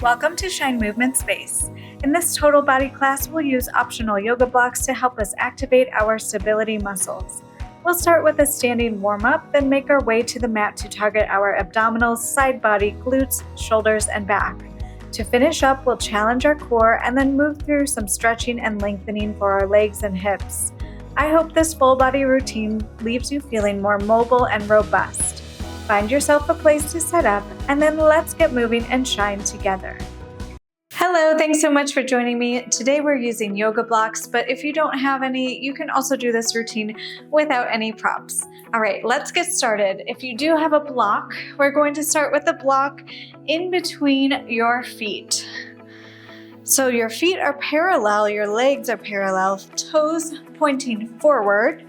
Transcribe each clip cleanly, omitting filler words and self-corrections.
Welcome to Shine Movement Space. In this total body class, we'll use optional yoga blocks to help us activate our stability muscles. We'll start with a standing warm-up, then make our way to the mat to target our abdominals, side body, glutes, shoulders, and back. To finish up, we'll challenge our core and then move through some stretching and lengthening for our legs and hips. I hope this full body routine leaves you feeling more mobile and robust. Find yourself a place to set up, and then let's get moving and shine together. Hello, thanks so much for joining me. Today we're using yoga blocks, but if you don't have any, you can also do this routine without any props. All right, let's get started. If you do have a block, we're going to start with the block in between your feet. So your feet are parallel, your legs are parallel, toes pointing forward.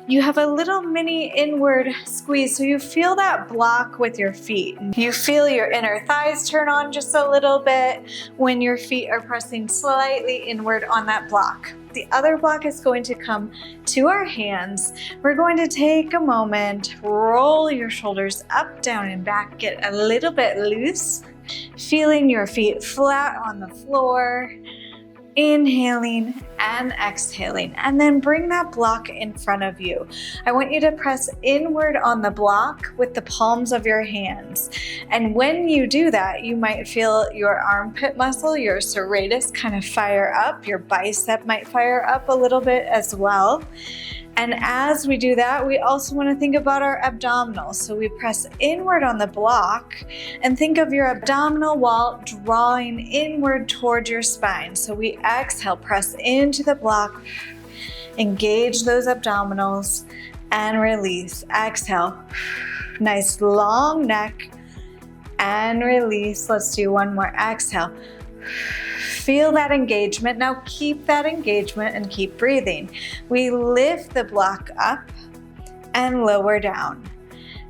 You have a little mini inward squeeze, so you feel that block with your feet. You feel your inner thighs turn on just a little bit when your feet are pressing slightly inward on that block. The other block is going to come to our hands. We're going to take a moment, roll your shoulders up, down, and back, get a little bit loose, feeling your feet flat on the floor. Inhaling and exhaling, and then bring that block in front of you. I want you to press inward on the block with the palms of your hands. And when you do that, you might feel your armpit muscle, your serratus kind of fire up, your bicep might fire up a little bit as well. And as we do that, we also want to think about our abdominals. So we press inward on the block and think of your abdominal wall drawing inward towards your spine. So we exhale, press into the block, engage those abdominals, and release. Exhale, nice long neck, and release. Let's do one more. Exhale. Feel that engagement. Now keep that engagement and keep breathing. We lift the block up and lower down.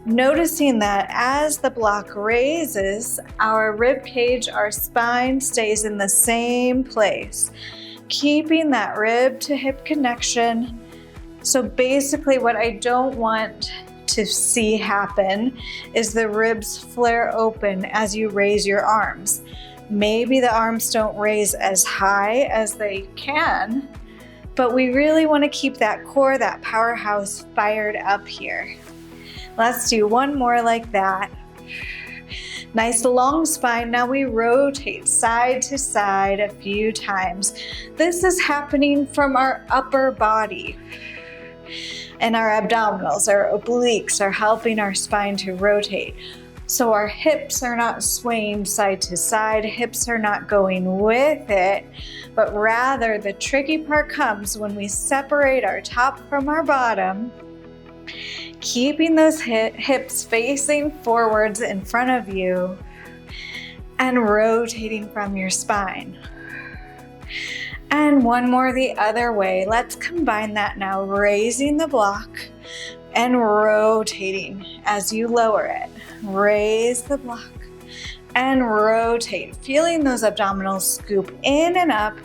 Noticing that as the block raises, our rib cage, our spine stays in the same place. Keeping that rib to hip connection. So basically what I don't want to see happen is the ribs flare open as you raise your arms. Maybe the arms don't raise as high as they can, but we really want to keep that core, that powerhouse fired up here. Let's do one more like that. Nice long spine. Now we rotate side to side a few times. This is happening from our upper body. And our abdominals, our obliques are helping our spine to rotate. So our hips are not swaying side to side, hips are not going with it, but rather the tricky part comes when we separate our top from our bottom, keeping those hips facing forwards in front of you and rotating from your spine. And one more the other way. Let's combine that now, raising the block and rotating as you lower it. Raise the block and rotate, feeling those abdominals scoop in and up.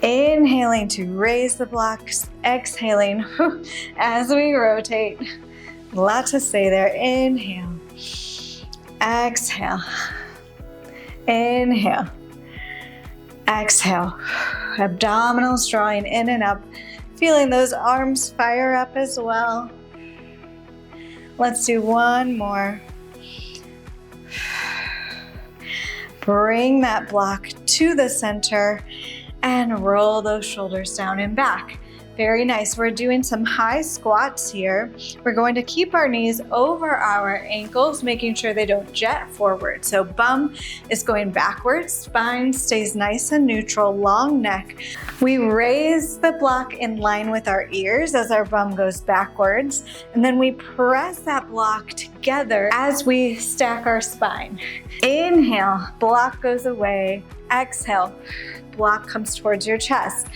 Inhaling to raise the blocks, exhaling as we rotate. A lot to say there. Inhale, exhale, inhale, exhale. Abdominals drawing in and up, feeling those arms fire up as well. Let's do one more. Bring that block to the center and roll those shoulders down and back. Very nice. We're doing some high squats here. We're going to keep our knees over our ankles, making sure they don't jet forward. So bum is going backwards, spine stays nice and neutral, long neck. We raise the block in line with our ears as our bum goes backwards, and then we press that block together as we stack our spine. Inhale, block goes away. Exhale, block comes towards your chest.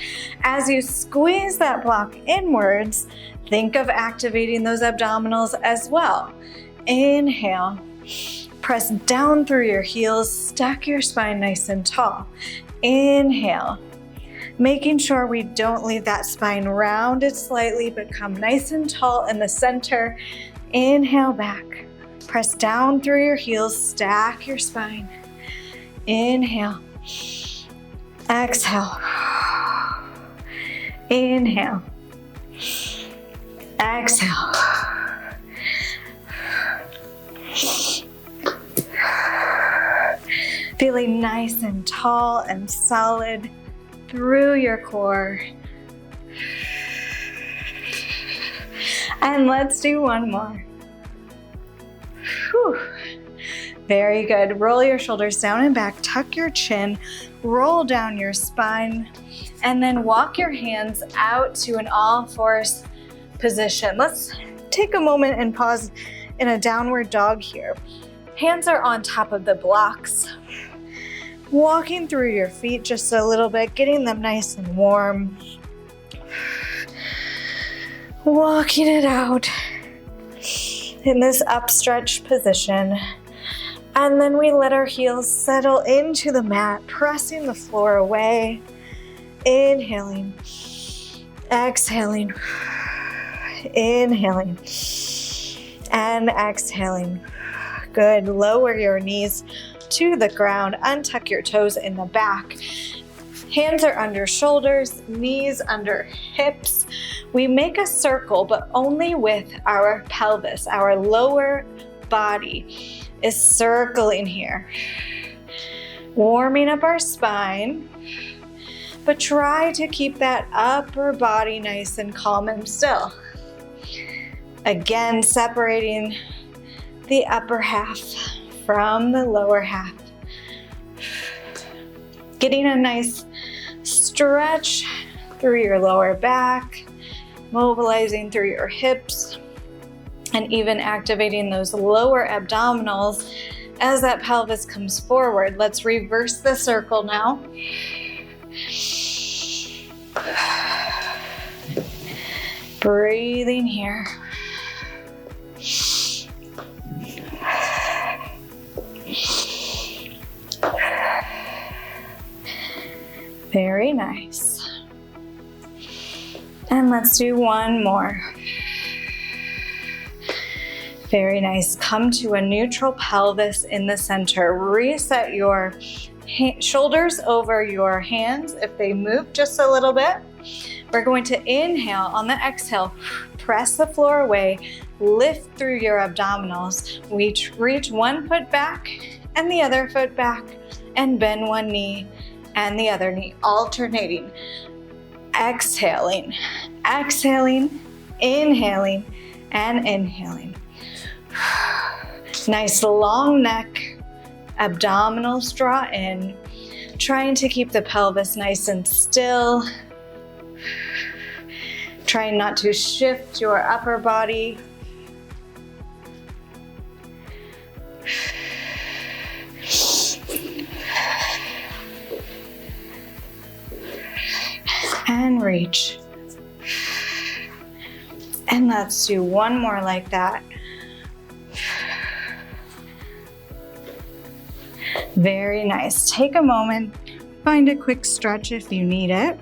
As you squeeze that block inwards, think of activating those abdominals as well. Inhale, press down through your heels, stack your spine nice and tall. Inhale, making sure we don't leave that spine rounded slightly, but come nice and tall in the center. Inhale back. Press down through your heels, stack your spine. Inhale. Exhale. Inhale. Exhale. Feeling nice and tall and solid through your core. And let's do one more. Whew. Very good. Roll your shoulders down and back, tuck your chin, roll down your spine, and then walk your hands out to an all-fours position. Let's take a moment and pause in a downward dog here. Hands are on top of the blocks. Walking through your feet just a little bit, getting them nice and warm. Walking it out in this upstretched position. And then we let our heels settle into the mat, pressing the floor away. Inhaling, exhaling, inhaling, and exhaling. Good. Lower your knees to the ground. Untuck your toes in the back. Hands are under shoulders, knees under hips. We make a circle, but only with our pelvis. Our lower body is circling here. Warming up our spine, but try to keep that upper body nice and calm and still. Again, separating the upper half from the lower half. Getting a nice stretch through your lower back, mobilizing through your hips, and even activating those lower abdominals as that pelvis comes forward. Let's reverse the circle now. Breathing here. Very nice. And let's do one more. Very nice. Come to a neutral pelvis in the center. Reset your shoulders over your hands if they move just a little bit. We're going to inhale. On the exhale, press the floor away. Lift through your abdominals. We reach one foot back and the other foot back, and bend one knee and the other knee, alternating. Exhaling, exhaling, inhaling, and inhaling. Nice long neck, abdominals draw in, trying to keep the pelvis nice and still. Trying not to shift your upper body. And reach. And let's do one more like that. Very nice. Take a moment, find a quick stretch if you need it.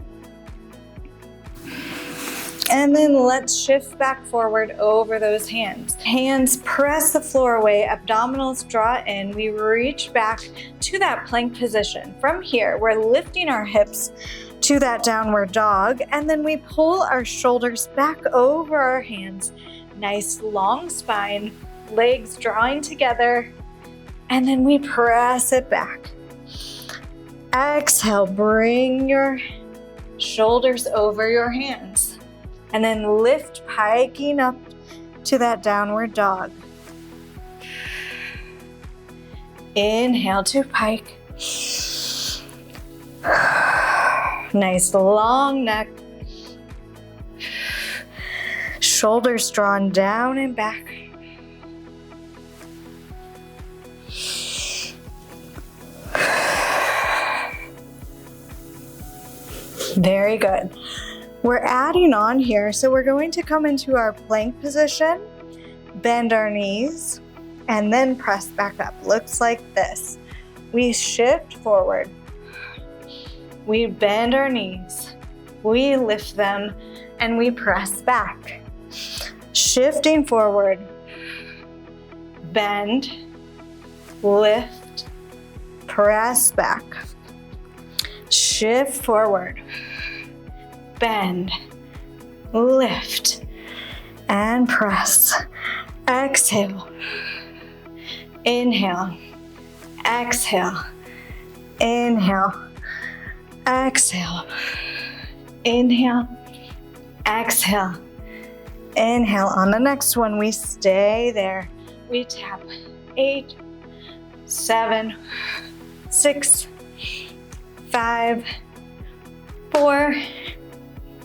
And then let's shift back forward over those hands. Hands press the floor away, abdominals draw in. We reach back to that plank position. From here, we're lifting our hips to that downward dog, and then we pull our shoulders back over our hands. Nice long spine, legs drawing together, and then we press it back. Exhale, bring your shoulders over your hands, and then lift, piking up to that downward dog. Inhale to pike. Nice long neck. Shoulders drawn down and back. Very good. We're adding on here, so we're going to come into our plank position, bend our knees, and then press back up. Looks like this. We shift forward. We bend our knees, we lift them, and we press back. Shifting forward, bend, lift, press back, shift forward, bend, lift, and press. Exhale, inhale, exhale, inhale, exhale, inhale, exhale, inhale. On the next one, we stay there. We tap 8, 7, 6, 5, 4,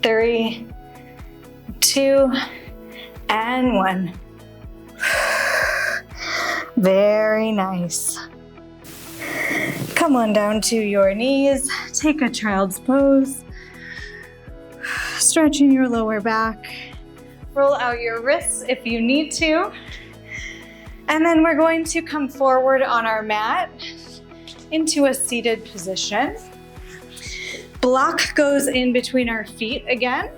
3, 2, and 1. Very nice. Come on down to your knees. Take a child's pose. Stretching your lower back. Roll out your wrists if you need to. And then we're going to come forward on our mat into a seated position. Block goes in between our feet again.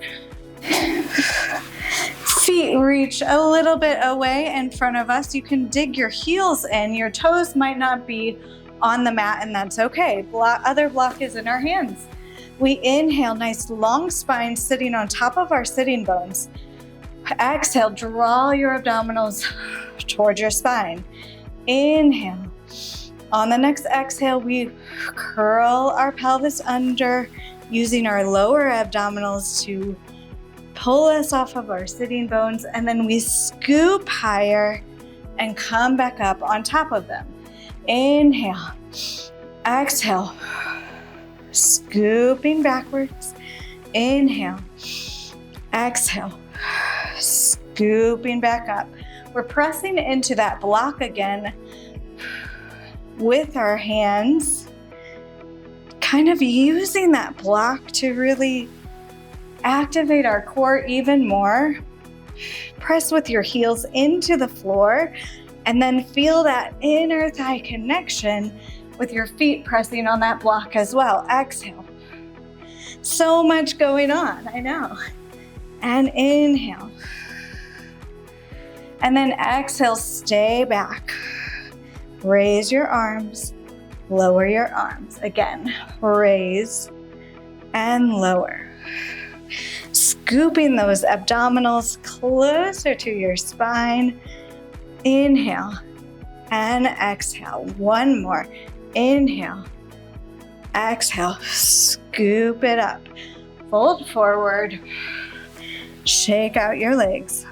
Feet reach a little bit away in front of us. You can dig your heels in. Your toes might not be on the mat, and that's okay. Other block is in our hands. We inhale, nice long spine sitting on top of our sitting bones. Exhale, draw your abdominals towards your spine. Inhale. On the next exhale, we curl our pelvis under using our lower abdominals to pull us off of our sitting bones, and then we scoop higher and come back up on top of them. Inhale, exhale, scooping backwards. Inhale, exhale, scooping back up. We're pressing into that block again with our hands, kind of using that block to really activate our core even more. Press with your heels into the floor and then feel that inner thigh connection with your feet pressing on that block as well. Exhale. So much going on, I know. And inhale. And then exhale, stay back. Raise your arms, lower your arms. Again, raise and lower. Scooping those abdominals closer to your spine. Inhale and exhale. One more. Inhale, exhale, scoop it up. Fold forward. Shake out your legs.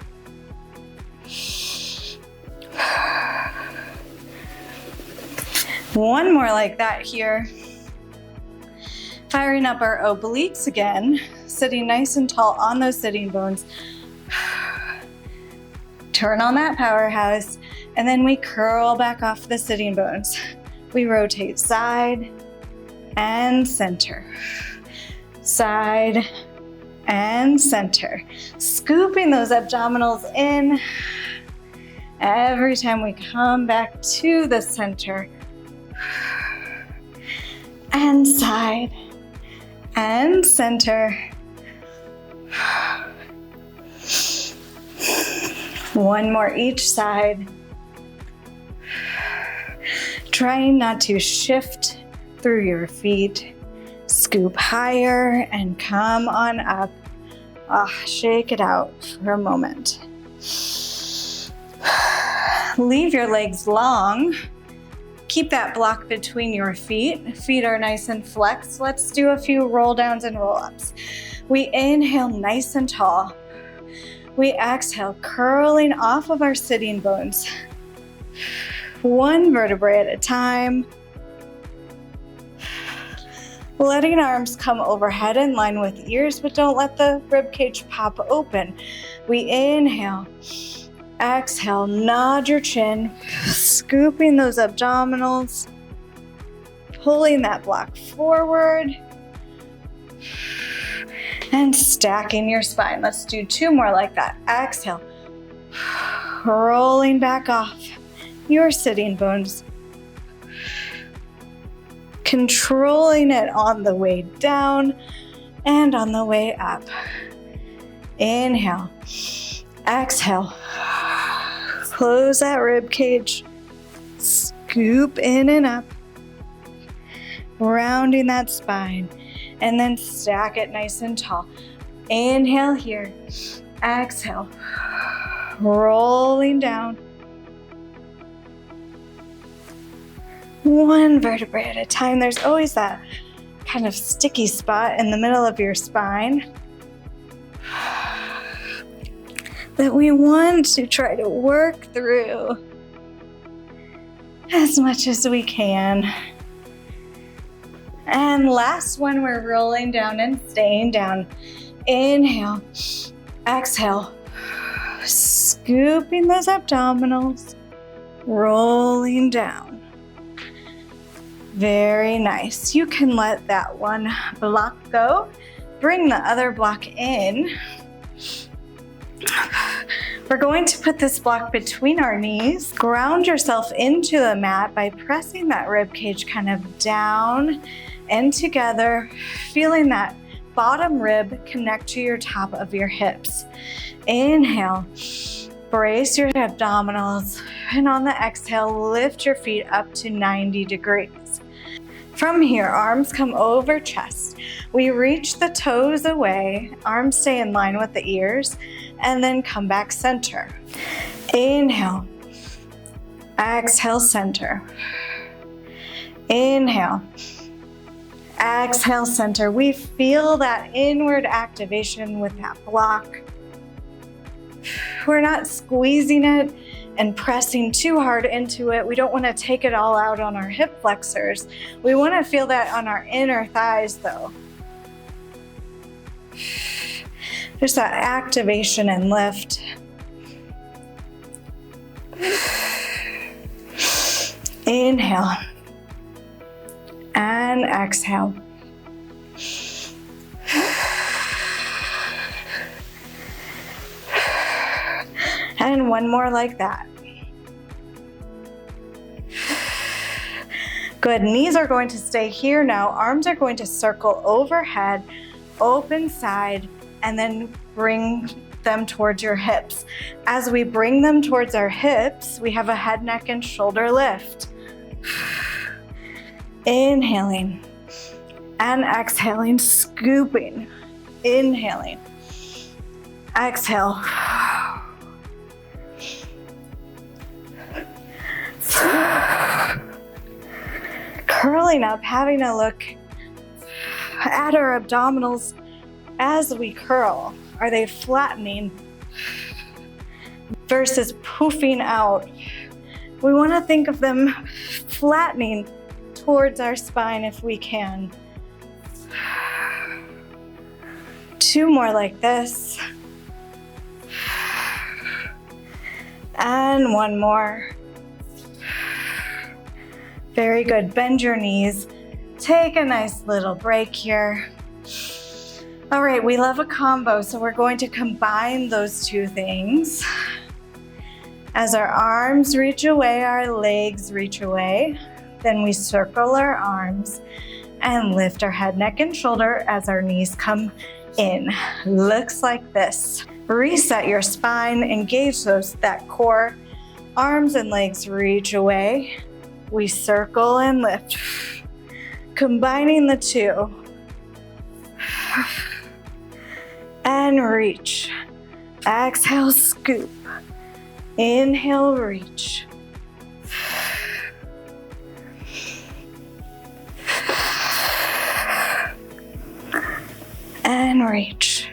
One more like that here. Firing up our obliques again, sitting nice and tall on those sitting bones. Turn on that powerhouse, and then we curl back off the sitting bones. We rotate side and center, side and center. Scooping those abdominals in every time we come back to the center. And side and center. One more each side. Trying not to shift through your feet. Scoop higher and come on up. Shake it out for a moment. Leave your legs long. Keep that block between your feet. Feet are nice and flexed. Let's do a few roll downs and roll ups. We inhale nice and tall. We exhale, curling off of our sitting bones. One vertebrae at a time. Letting arms come overhead in line with ears, but don't let the rib cage pop open. We inhale. Exhale, nod your chin, scooping those abdominals, pulling that block forward, and stacking your spine. Let's do two more like that. Exhale, rolling back off your sitting bones, controlling it on the way down and on the way up. Inhale, exhale. Close that rib cage. Scoop in and up. Rounding that spine. And then stack it nice and tall. Inhale here. Exhale. Rolling down. One vertebrae at a time. There's always that kind of sticky spot in the middle of your spine that we want to try to work through as much as we can. And last one, we're rolling down and staying down. Inhale, exhale, scooping those abdominals, rolling down. Very nice. You can let that one block go. Bring the other block in. We're going to put this block between our knees. Ground yourself into the mat by pressing that rib cage kind of down and together, feeling that bottom rib connect to your top of your hips. Inhale, brace your abdominals, and on the exhale, lift your feet up to 90 degrees. From here, arms come over chest. We reach the toes away, arms stay in line with the ears, and then come back center. Inhale, exhale, center. Inhale, exhale, center. We feel that inward activation with that block. We're not squeezing it and pressing too hard into it. We don't want to take it all out on our hip flexors. We want to feel that on our inner thighs though. Just that activation and lift. Inhale and exhale. And one more like that. Good, knees are going to stay here now. Arms are going to circle overhead, open side, and then bring them towards your hips. As we bring them towards our hips, we have a head, neck, and shoulder lift. Inhaling and exhaling, scooping. Inhaling, exhale. Curling up, having a look at our abdominals as we curl. Are they flattening versus poofing out? We want to think of them flattening towards our spine if we can. Two more like this. And one more. Very good. Bend your knees. Take a nice little break here. All right, we love a combo, so we're going to combine those two things. As our arms reach away, our legs reach away. Then we circle our arms and lift our head, neck, and shoulder as our knees come in. Looks like this. Reset your spine, engage that core. Arms and legs reach away. We circle and lift. Combining the two. And reach. Exhale, scoop. Inhale, reach. And reach.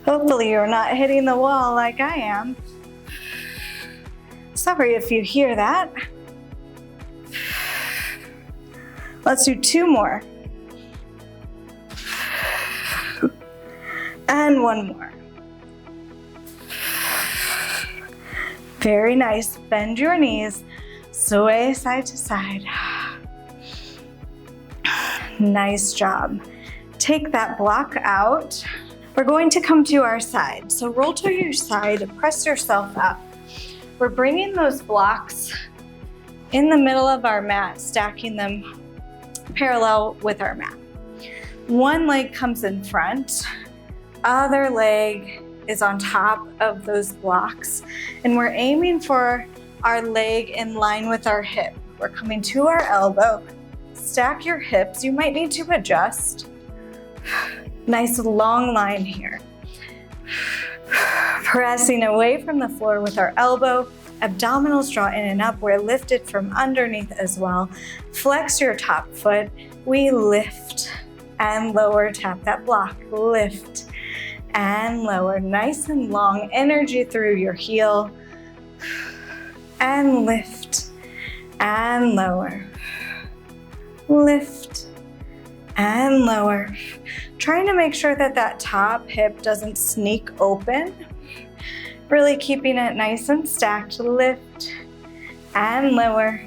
Hopefully you're not hitting the wall like I am. Sorry if you hear that. Let's do two more. And one more. Very nice. Bend your knees, sway side to side. Nice job. Take that block out. We're going to come to our side. So roll to your side, press yourself up. We're bringing those blocks in the middle of our mat, stacking them parallel with our mat. One leg comes in front, other leg is on top of those blocks, and we're aiming for our leg in line with our hip. We're coming to our elbow. Stack your hips. You might need to adjust. Nice long line here. Pressing away from the floor with our elbow. Abdominals draw in and up. We're lifted from underneath as well. Flex your top foot. We lift and lower. Tap that block. Lift and lower. Nice and long. Energy through your heel. And lift and lower. Lift and lower. Trying to make sure that that top hip doesn't sneak open. Really keeping it nice and stacked. Lift and lower.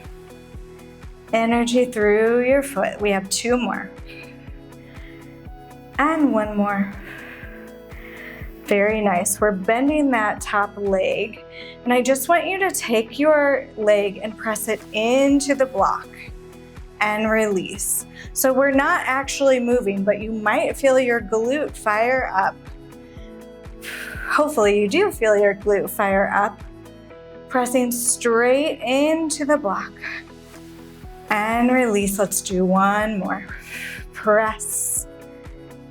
Energy through your foot. We have 2 more. And 1 more. Very nice. We're bending that top leg. And I just want you to take your leg and press it into the block and release. So we're not actually moving, but you might feel your glute fire up. Hopefully you do feel your glute fire up. Pressing straight into the block and release. Let's do 1 more. Press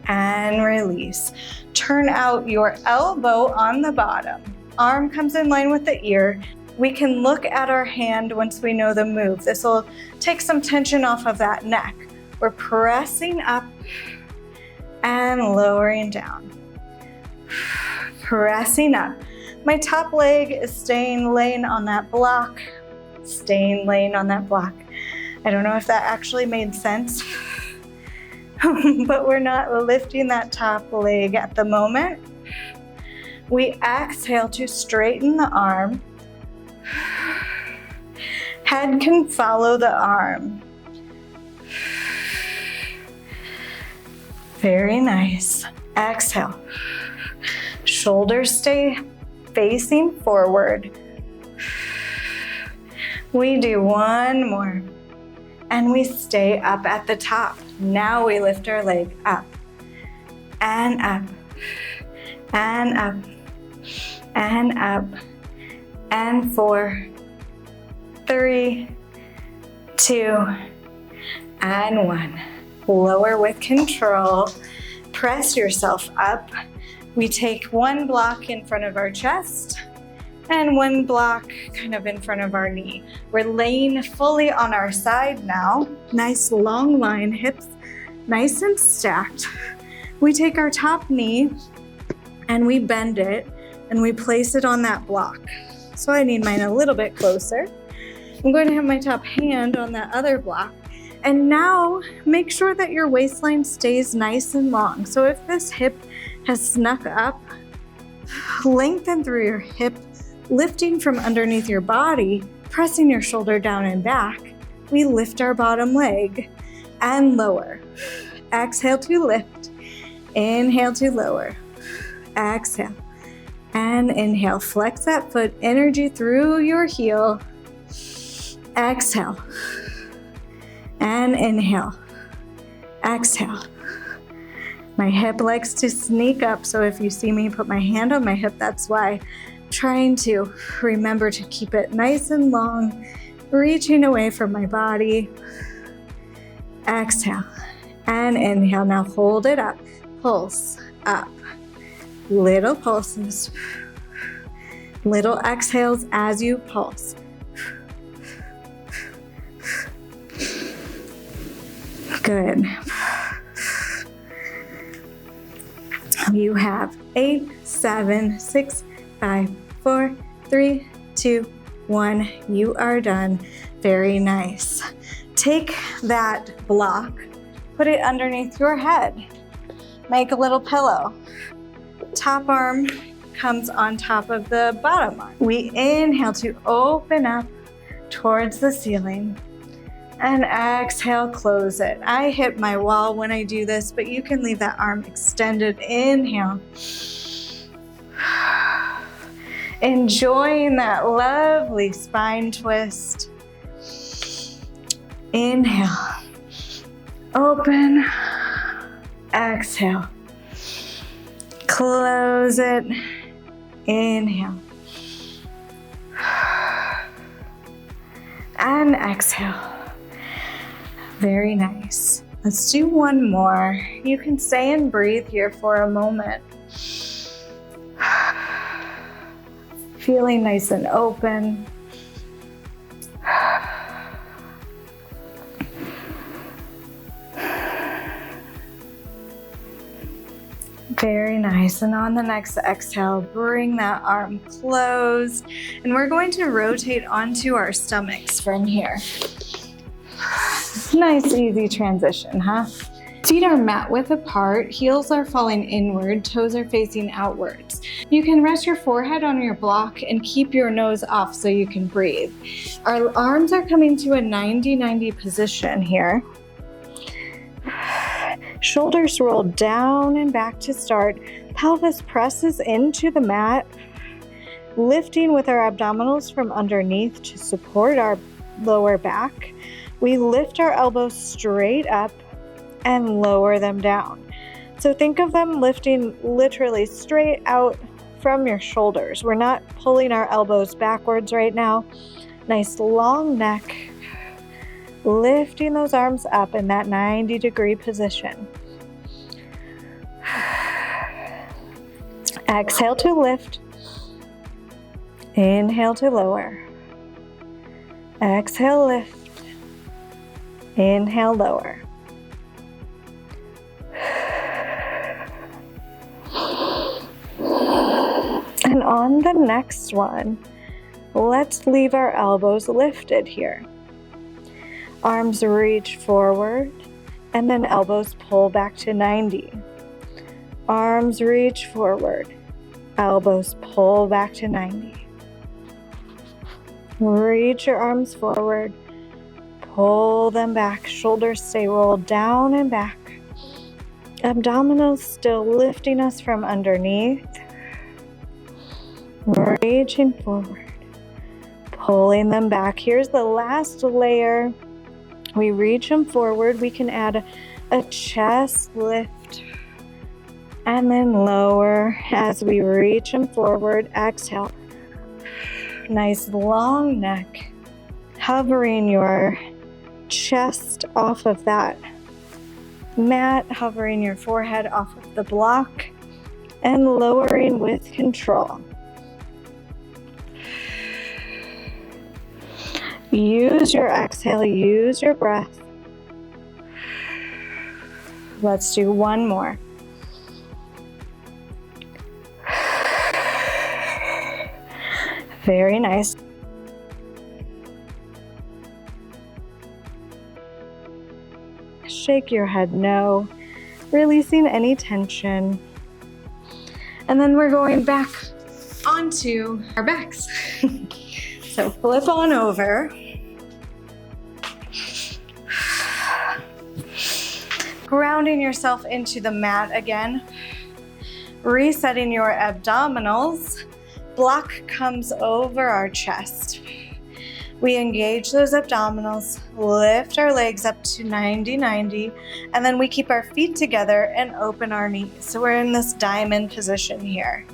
and release. Turn out your elbow on the bottom. Arm comes in line with the ear. We can look at our hand once we know the move. This will take some tension off of that neck. We're pressing up and lowering down. Pressing up. My top leg is staying laying on that block. Staying laying on that block. I don't know if that actually made sense, but we're not lifting that top leg at the moment. We exhale to straighten the arm. Head can follow the arm. Very nice. Exhale. Shoulders stay facing forward. We do 1 more. And we stay up at the top. Now we lift our leg up and up and up and up. And 4, 3, 2, and 1. Lower with control. Press yourself up. We take 1 block in front of our chest and 1 block kind of in front of our knee. We're laying fully on our side now. Nice long line, hips nice and stacked. We take our top knee and we bend it and we place it on that block. So I need mine a little bit closer. I'm going to have my top hand on that other block. And now make sure that your waistline stays nice and long. So if this hip has snuck up, lengthen through your hip, lifting from underneath your body, pressing your shoulder down and back. We lift our bottom leg and lower. Exhale to lift. Inhale to lower. Exhale. And inhale. Flex that foot, energy through your heel. Exhale. And inhale. Exhale. My hip likes to sneak up, so if you see me put my hand on my hip, that's why. Trying to remember to keep it nice and long, reaching away from my body. Exhale and inhale. Now hold it up. Pulse up. Little pulses. Little exhales as you pulse. Good. You have 8, 7, 6, 5, 4, 3, 2, 1. You are done. Very nice. Take that block, put it underneath your head. Make a little pillow. Top arm comes on top of the bottom arm. We inhale to open up towards the ceiling. And exhale, close it. I hit my wall when I do this, but you can leave that arm extended. Inhale. Enjoying that lovely spine twist. Inhale. Open. Exhale. Close it. Inhale. And exhale. Very nice. Let's do one more. You can stay and breathe here for a moment. Feeling nice and open. Very nice. And on the next exhale, bring that arm close. And we're going to rotate onto our stomachs from here. Nice, easy transition, huh? Feet are mat width apart, heels are falling inward, toes are facing outwards. You can rest your forehead on your block and keep your nose off so you can breathe. Our arms are coming to a 90-90 position here. Shoulders roll down and back to start. Pelvis presses into the mat, lifting with our abdominals from underneath to support our lower back. We lift our elbows straight up and lower them down. So think of them lifting literally straight out from your shoulders. We're not pulling our elbows backwards right now. Nice long neck. Lifting those arms up in that 90-degree position. Exhale to lift. Inhale to lower. Exhale, lift. Inhale, lower. And on the next one, let's leave our elbows lifted here. Arms reach forward, and then elbows pull back to 90. Arms reach forward, elbows pull back to 90. Reach your arms forward, pull them back, shoulders stay rolled down and back. Abdominals still lifting us from underneath. Reaching forward, pulling them back. Here's the last layer. We reach them forward. We can add a chest lift and then lower as we reach them forward. Exhale. Nice long neck. Hovering your chest off of that mat, hovering your forehead off of the block, and lowering with control. Use your exhale, use your breath. Let's do one more. Very nice. Shake your head no, releasing any tension. And then we're going back onto our backs. So flip on over. Grounding yourself into the mat again. Resetting your abdominals. Block comes over our chest. We engage those abdominals, lift our legs up to 90-90, and then we keep our feet together and open our knees. So we're in this diamond position here.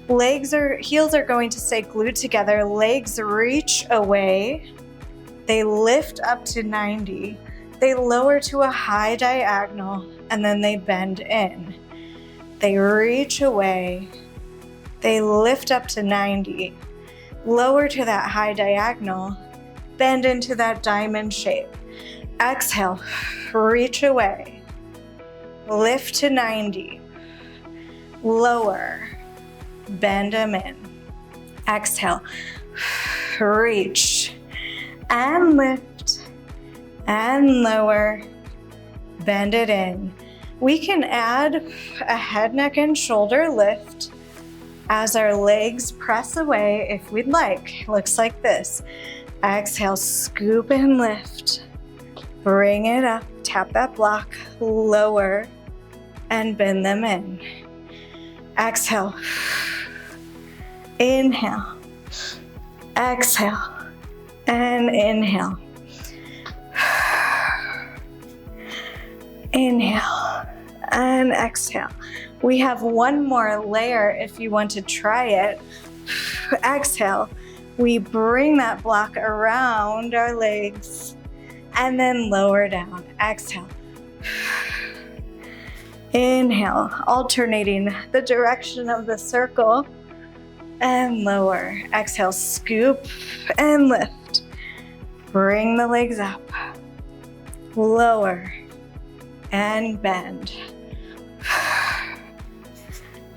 Heels are going to stay glued together. Legs reach away. They lift up to 90. They lower to a high diagonal, and then they bend in. They reach away. They lift up to 90. Lower to that high diagonal, bend into that diamond shape. Exhale, reach away. Lift to 90. Lower, bend them in. Exhale, reach and lift and lower, bend it in. We can add a head, neck, and shoulder lift as our legs press away if we'd like. Looks like this. Exhale, scoop and lift. Bring it up, tap that block, lower, and bend them in. Exhale. Inhale. Exhale. And inhale. Inhale and exhale. We have one more layer if you want to try it. Exhale. We bring that block around our legs and then lower down. Exhale. Inhale, alternating the direction of the circle and lower. Exhale, scoop and lift. Bring the legs up. Lower and bend.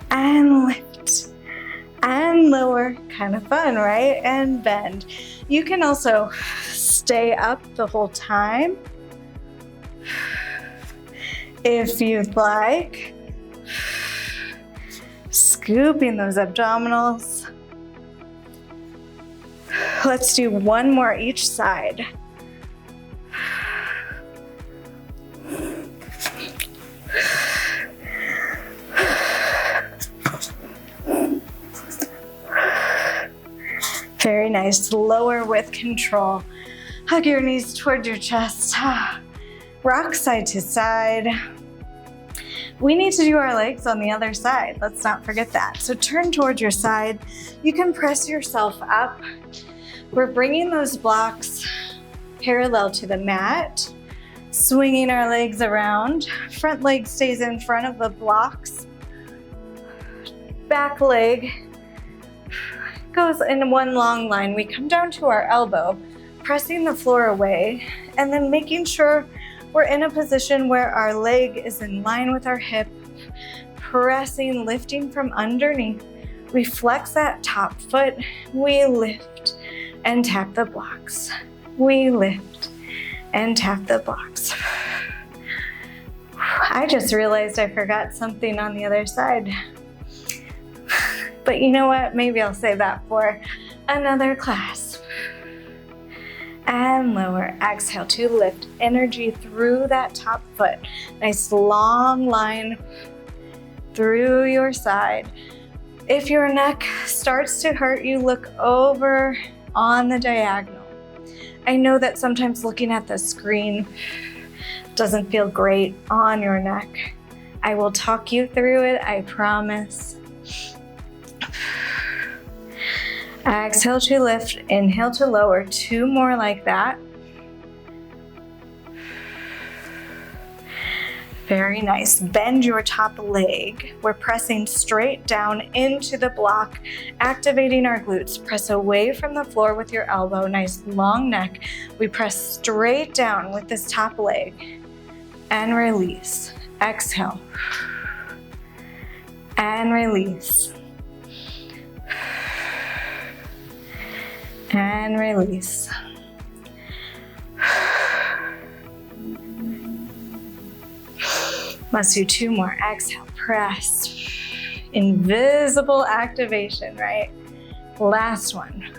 And lift and lower. Kind of fun, right? And bend. You can also stay up the whole time if you'd like. Scooping those abdominals. Let's do one more each side. Very nice. Lower with control. Hug your knees toward your chest. Rock side to side. We need to do our legs on the other side. Let's not forget that. So turn towards your side. You can press yourself up. We're bringing those blocks parallel to the mat, swinging our legs around. Front leg stays in front of the blocks. Back leg goes in one long line. We come down to our elbow, pressing the floor away, and then making sure we're in a position where our leg is in line with our hip, pressing, lifting from underneath. We flex that top foot, we lift and tap the blocks. We lift and tap the blocks. I just realized I forgot something on the other side. But you know what? Maybe I'll save that for another class. And lower. Exhale to lift. Energy through that top foot. Nice long line through your side. If your neck starts to hurt, you look over on the diagonal. I know that sometimes looking at the screen doesn't feel great on your neck. I will talk you through it, I promise. Exhale to lift, inhale to lower. Two more like that. Very nice. Bend your top leg. We're pressing straight down into the block, activating our glutes. Press away from the floor with your elbow. Nice long neck. We press straight down with this top leg and release. Exhale and release. And release. Let's do two more. Exhale, press. Invisible activation, right? Last one.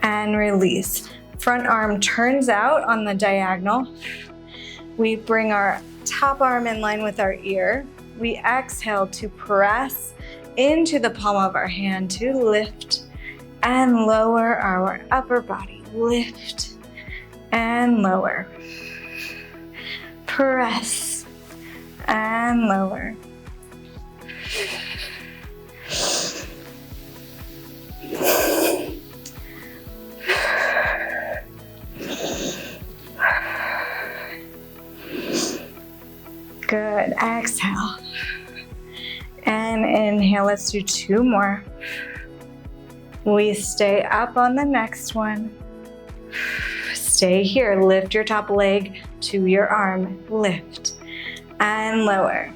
And release. Front arm turns out on the diagonal. We bring our top arm in line with our ear. We exhale to press into the palm of our hand to lift and lower our upper body. Lift and lower. Press and lower. Good. Exhale and inhale. Let's do two more. We stay up on the next one. Stay here. Lift your top leg to your arm. Lift and lower.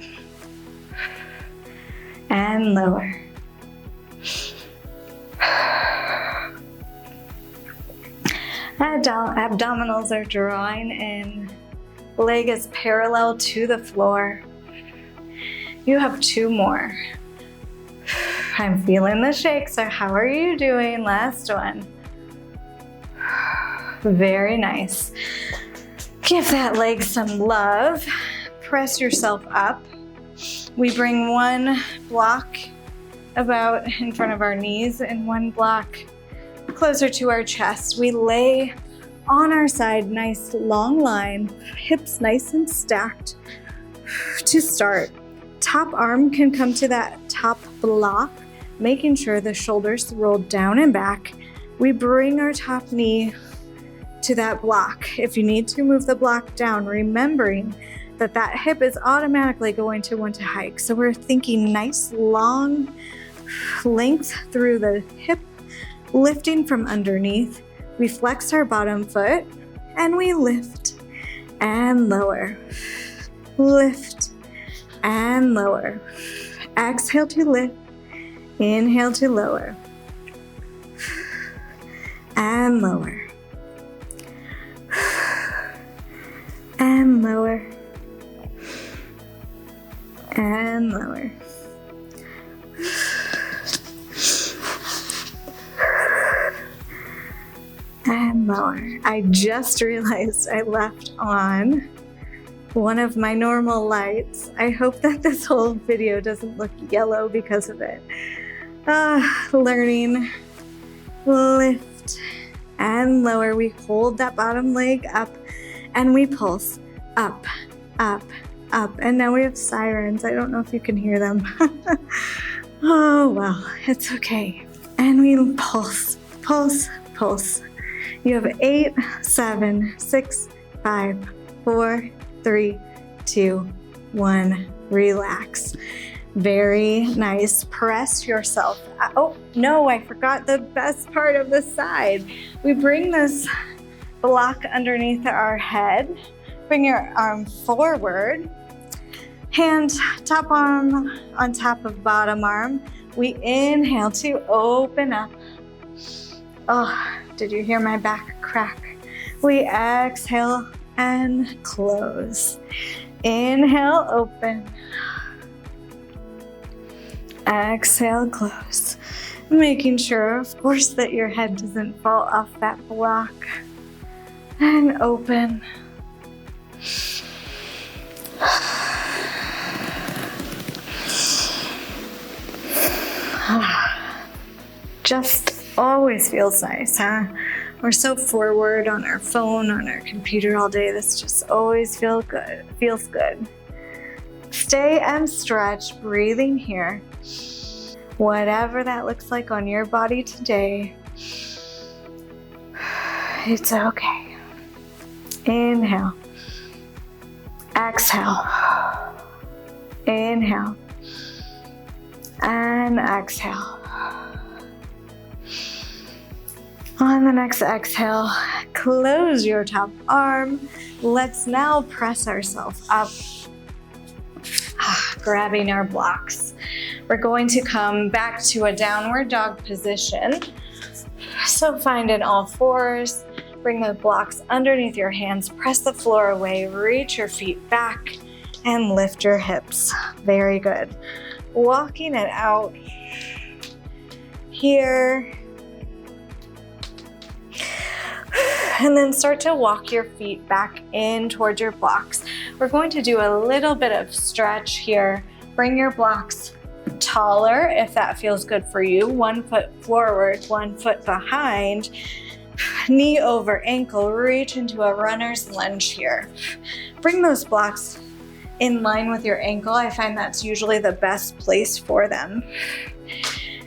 And lower. Abdominals are drawing in. Leg is parallel to the floor. You have two more. I'm feeling the shakes. So how are you doing? Last one. Very nice. Give that leg some love. Press yourself up. We bring one block about in front of our knees and one block closer to our chest. We lay on our side, nice long line, hips nice and stacked to start. top arm can come to that top block, making sure the shoulders roll down and back. We bring our top knee to that block. If you need to move the block down, remembering that that hip is automatically going to want to hike. So we're thinking nice long length through the hip, lifting from underneath. We flex our bottom foot and we lift and lower. Lift and lower. Exhale to lift. Inhale to lower. And lower. And lower. And lower. And lower. I just realized I left on one of my normal lights. I hope that this whole video doesn't look yellow because of it. Learning. Lift and lower. We hold that bottom leg up and we pulse up, up, up. And now we have sirens. I don't know if you can hear them. Oh, well, it's okay. And we pulse, pulse, pulse. You have 8, 7, 6, 5, 4, 3, 2, 1. Relax. Very nice. Press yourself. Oh, no, I forgot the best part of the side. We bring this block underneath our head. Bring your arm forward. Hand, top arm on top of bottom arm. We inhale to open up. Oh, did you hear my back crack? We exhale and close. Inhale, open. Exhale, close. Making sure, of course, that your head doesn't fall off that block. And open. Just always feels nice, huh? We're so forward on our phone, on our computer all day. This just always feels good. Stay and stretch, breathing here. Whatever that looks like on your body today, it's okay. Inhale. Exhale. Inhale. And exhale. On the next exhale, close your top arm. Let's now press ourselves up, grabbing our blocks. We're going to come back to a downward dog position. So find an all fours, bring the blocks underneath your hands, press the floor away, reach your feet back, and lift your hips. Very good. Walking it out here. And then start to walk your feet back in towards your blocks. We're going to do a little bit of stretch here. Bring your blocks taller if that feels good for you. 1 foot forward, 1 foot behind. Knee over ankle, reach into a runner's lunge here. Bring those blocks in line with your ankle. I find that's usually the best place for them.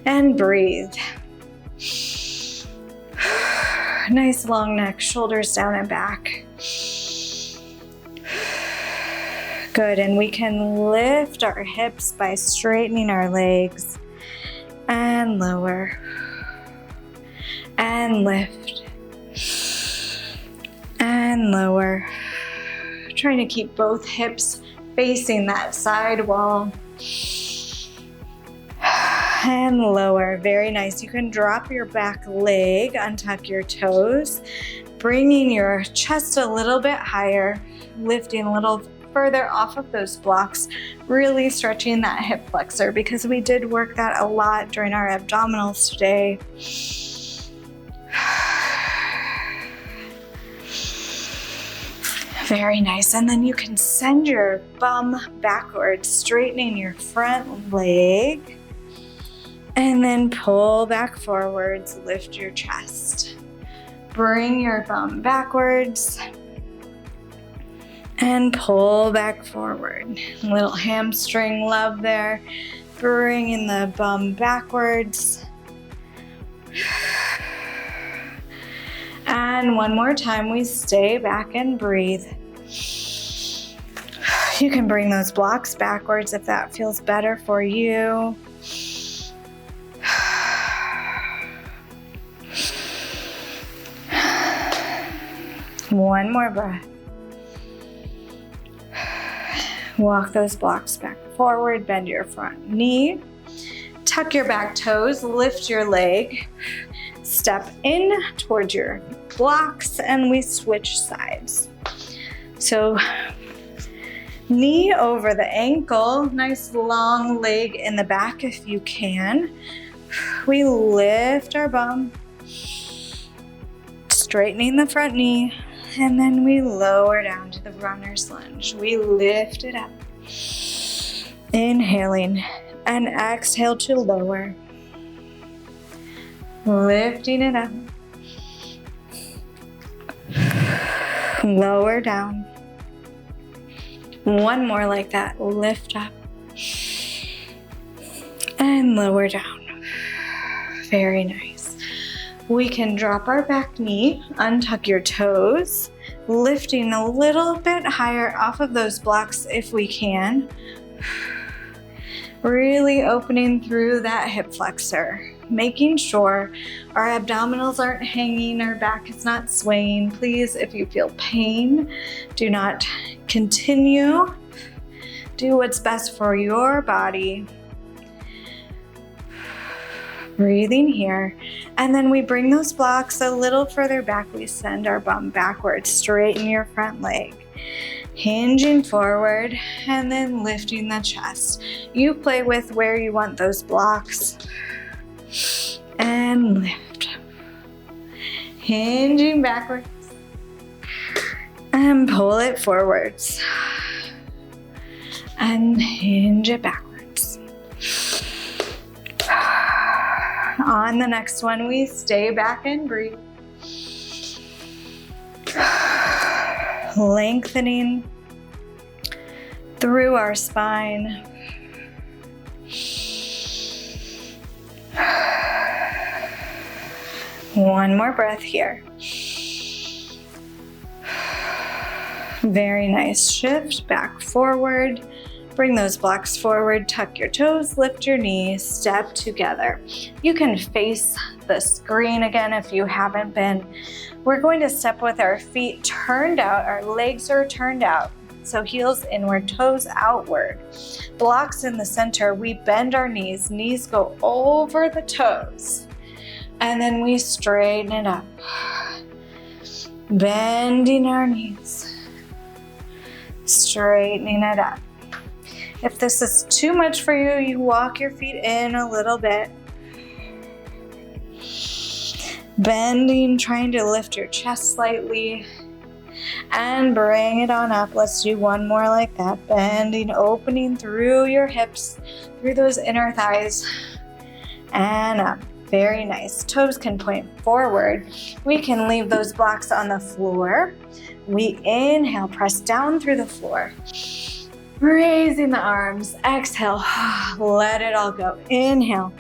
And breathe. Nice long neck, shoulders down and back. Good, and we can lift our hips by straightening our legs and lower and lift and lower. Trying to keep both hips facing that side wall. And lower, very nice. You can drop your back leg, untuck your toes, bringing your chest a little bit higher, lifting a little further off of those blocks, really stretching that hip flexor because we did work that a lot during our abdominals today. Very nice. And then you can send your bum backwards, straightening your front leg. And then pull back forwards, lift your chest. Bring your bum backwards And pull back forward. A little hamstring love there. Bringing the bum backwards. And one more time, we stay back and breathe. You can bring those blocks backwards if that feels better for you. One more breath. Walk those blocks back forward, bend your front knee, tuck your back toes, lift your leg, step in towards your blocks, and we switch sides. So knee over the ankle, nice long leg in the back if you can. We lift our bum, straightening the front knee, and then we lower down to the runner's lunge. We lift it up. Inhaling and exhale to lower. Lifting it up. Lower down. One more like that. Lift up. And lower down. Very nice. We can drop our back knee, untuck your toes, lifting a little bit higher off of those blocks if we can. Really opening through that hip flexor, making sure our abdominals aren't hanging, our back is not swaying. Please, if you feel pain, do not continue. Do what's best for your body. Breathing here, and then we bring those blocks a little further back. We send our bum backwards, straighten your front leg, hinging forward, and then lifting the chest. You play with where you want those blocks, and lift, hinging backwards, and pull it forwards, and hinge it backwards. On the next one, we stay back and breathe. Lengthening through our spine. One more breath here. Very nice. Shift back forward. Bring those blocks forward, tuck your toes, lift your knees, step together. You can face the screen again if you haven't been. We're going to step with our feet turned out, our legs are turned out. So heels inward, toes outward. Blocks in the center, we bend our knees, knees go over the toes. And then we straighten it up. Bending our knees, straightening it up. If this is too much for you, you walk your feet in a little bit. Bending, trying to lift your chest slightly. And bring it on up. Let's do one more like that. Bending, opening through your hips, through those inner thighs. And up. Very nice. Toes can point forward. We can leave those blocks on the floor. We inhale, press down through the floor. Raising the arms, exhale, let it all go. Inhale,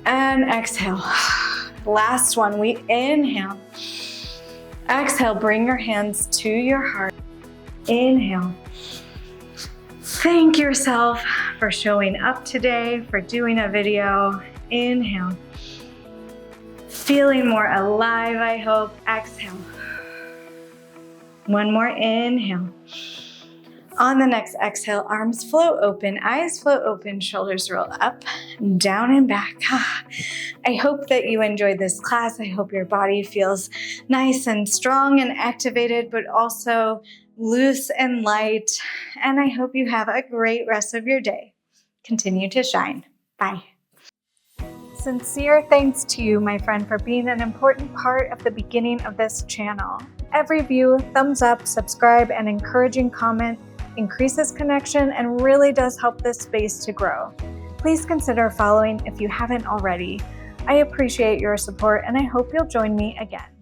and exhale. Last one, we inhale. Exhale, bring your hands to your heart. Inhale. Thank yourself for showing up today, for doing a video. Inhale. Feeling more alive, I hope. Exhale. One more inhale. On the next exhale, arms float open, eyes float open, shoulders roll up, down and back. I hope that you enjoyed this class. I hope your body feels nice and strong and activated, but also loose and light. And I hope you have a great rest of your day. Continue to shine. Bye. Sincere thanks to you, my friend, for being an important part of the beginning of this channel. Every view, thumbs up, subscribe, and encouraging comment increases connection and really does help this space to grow. Please consider following if you haven't already. I appreciate your support and I hope you'll join me again.